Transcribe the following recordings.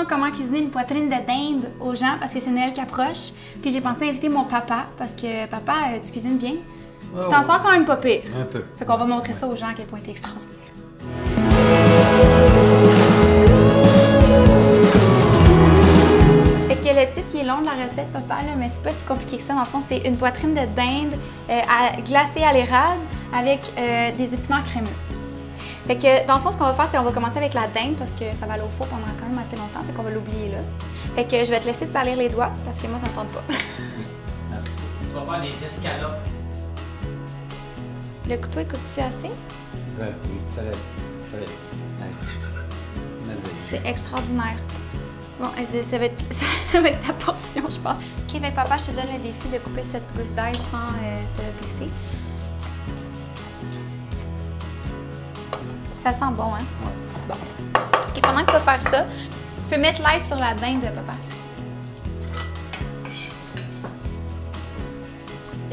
moi comment cuisiner une poitrine de dinde aux gens parce que c'est Noël qui approche. Puis j'ai pensé inviter mon papa parce que papa, tu cuisines bien. Tu t'en sors quand même pas pire. Un peu. Fait qu'on va montrer ça aux gens à quel point t'es extraordinaire. Fait que le titre il est long de la recette, papa, là, mais c'est pas si compliqué que ça. Dans le fond, c'est une poitrine de dinde glacée à l'érable avec des épinards crémeux. Fait que dans le fond, ce qu'on va faire, c'est qu'on va commencer avec la dinde parce que ça va aller au four pendant quand même assez longtemps, fait qu'on va l'oublier là. Fait que je vais te laisser te salir les doigts parce que moi, ça me tente pas. Merci. Tu vas faire des escalopes. Le couteau, il coupe-tu assez? Oui, ça l'est. C'est extraordinaire. Bon, ça va être ta portion, je pense. OK, fait que papa, je te donne le défi de couper cette gousse d'ail sans te blesser. Ça sent bon, hein? Ouais. Bon. OK, pendant que tu vas faire ça, tu peux mettre l'ail sur la dinde, papa.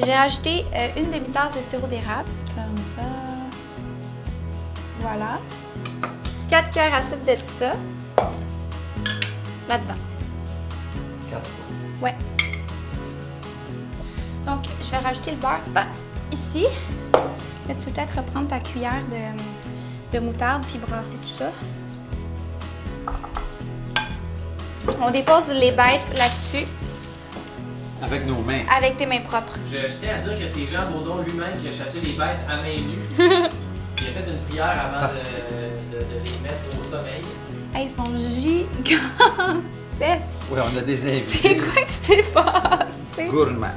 J'ai rajouté une demi-tasse de sirop d'érable, comme ça. Voilà. 4 cuillères à soupe de ça. Là-dedans. 4 fois. Ouais. Donc, je vais rajouter le beurre ici. Là, tu peux peut-être reprendre ta cuillère de moutarde puis brasser tout ça. On dépose les bêtes là-dessus. Avec nos mains. Avec tes mains propres. Je tiens à dire que c'est Jean Baudon lui-même qui a chassé les bêtes à main nue. Il a fait une prière avant de les mettre au sommeil. Hey, ils sont gigantesques! Oui, on a des invités. C'est quoi que c'est passé? Gourmand.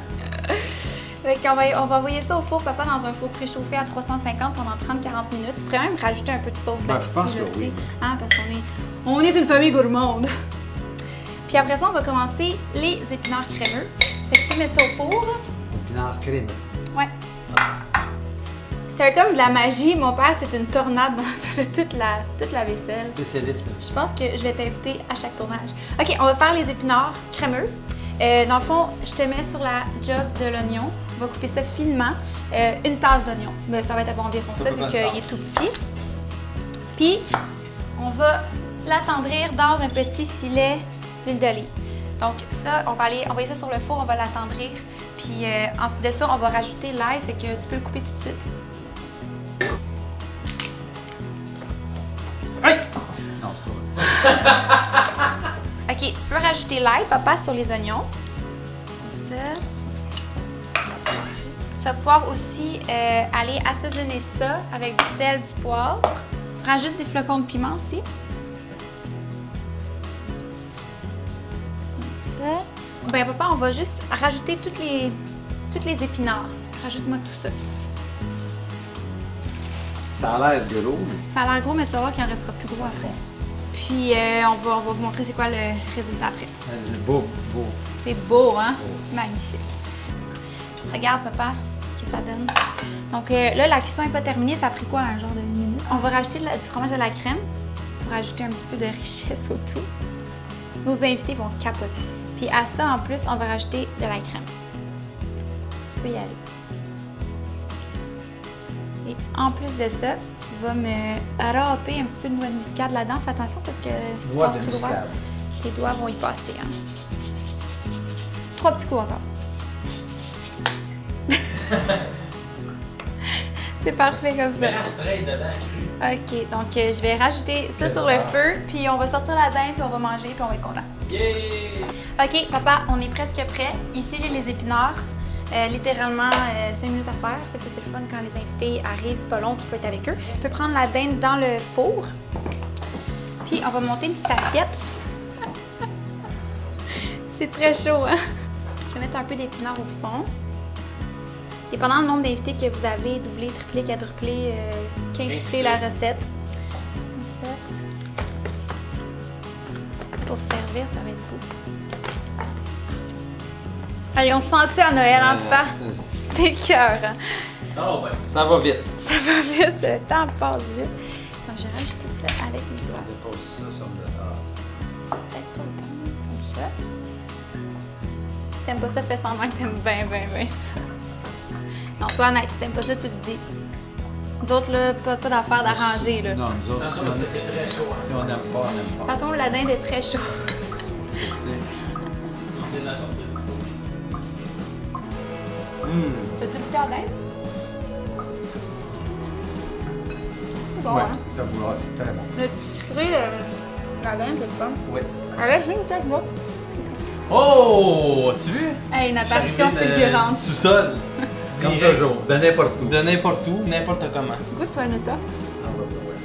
Fait qu'on va envoyer ça au four, papa, dans un four préchauffé à 350 pendant 30-40 minutes. Tu pourrais même rajouter un peu de sauce Ben, là-dessus, je pense que là, tu sais. oui. Hein, parce qu'on est une famille gourmande. Puis après ça, on va commencer les épinards crémeux. Fait que tu peux mettre ça au four. Épinards crème. Ouais. C'était comme de la magie. Mon père, c'est une tornade. Ça fait toute la vaisselle. Spécialiste. Je pense que je vais t'inviter à chaque tournage. OK, on va faire les épinards crémeux. Dans le fond, je te mets sur la job de l'oignon. On va couper ça finement. Une tasse d'oignon. Mais ça va être environ ça, vu qu'il est tout petit. Puis, on va l'attendrir dans un petit filet d'huile d'olive. Donc ça, on va aller envoyer ça sur le four, on va l'attendrir. Puis ensuite de ça, on va rajouter l'ail, fait que tu peux le couper tout de suite. Hey! Non, c'est pas vrai. OK, tu peux rajouter l'ail, papa, sur les oignons. Ça. Tu vas pouvoir aussi aller assaisonner ça avec du sel, du poivre. Rajoute des flocons de piment aussi. Comme ça. Ben papa, on va juste rajouter toutes les épinards. Rajoute-moi tout ça. Ça a l'air gros, mais Ça a l'air gros, mais tu vas voir qu'il en restera plus gros après. Puis on va vous montrer c'est quoi le résultat après. c'est beau, beau. C'est beau, hein? Magnifique. Regarde, papa, ce que ça donne. Donc là, la cuisson n'est pas terminée. Ça a pris quoi, un genre de 1 minute? On va rajouter du fromage à la crème pour ajouter un petit peu de richesse au tout. Nos invités vont capoter. Puis à ça, en plus, on va rajouter de la crème. Tu peux y aller. Et en plus de ça, tu vas me râper un petit peu de noix de muscade là-dedans. Fais attention parce que si tu passes tout droit, tes doigts vont y passer. Hein? 3 petits coups encore. C'est parfait comme ça. Mets la straight dedans, cru. OK, donc je vais rajouter ça sur le feu, puis on va sortir la dinde, puis on va manger, puis on va être content. Yeah! OK, papa, on est presque prêt. Ici, j'ai les épinards. Littéralement 5 minutes à faire. Fait que ça, c'est le fun quand les invités arrivent, c'est pas long, tu peux être avec eux. Tu peux prendre la dinde dans le four. Puis on va monter une petite assiette. C'est très chaud, hein? Je vais mettre un peu d'épinards au fond. Dépendant du nombre d'invités que vous avez, doublé, triplé, quadruplé, quintuplé la recette. Comme ça. Pour servir, ça va être beau. Allez, on se sent-tu à Noël, hein, papa? C'est cœur, hein? Oh, ouais. Ça va vite. Ça va vite, le temps passe vite. Attends, je vais rajouter ça avec mes doigts. On dépose ça sur le... Peut-être pas autant, comme ça. Si t'aimes pas ça, fais semblant que t'aimes bien ça. Non, sois honnête, si t'aimes pas ça, tu le dis. Nous autres, là, pas d'affaire d'arranger, là. De Non, nous autres, Attention, parce que c'est très chaud. Hein. si on n'aime pas, on n'aime toute pas. façon, la dinde est très chaude. C'est... Il vient de la sortir du four. T'as-tu goûté à la dinde? C'est bon, Ouais, hein? c'est ça, vouloir, c'est très bon. Le petit sucré, la dinde, c'est le fun. Oui. Allez, je vais goûter avec moi. Oh! As-tu vu? Hey, une apparition Je suis arrivé fulgurante. du sous-sol. Comme Direct. toujours, de n'importe où. De n'importe où, n'importe comment. Goûte, tu vas aimer ça. Ah, ouais, ouais.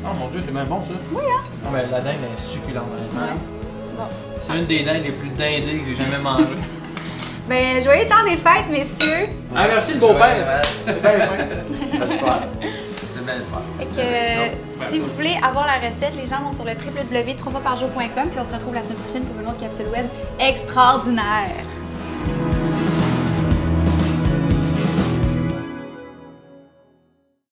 Oh mon dieu, c'est même bon ça. Oui, hein? Non, mais la dinde est succulente, honnêtement. Ouais. Bon. C'est une des dindes les plus dindées que j'ai jamais mangées. Ben, joyeux temps des fêtes, messieurs. Ah, merci le beau-père! C'est bien fin. C'est bien le faire. Fait que, si vous voulez avoir la recette, les gens vont sur le www.3foisparjour.com puis on se retrouve la semaine prochaine pour une autre capsule web extraordinaire.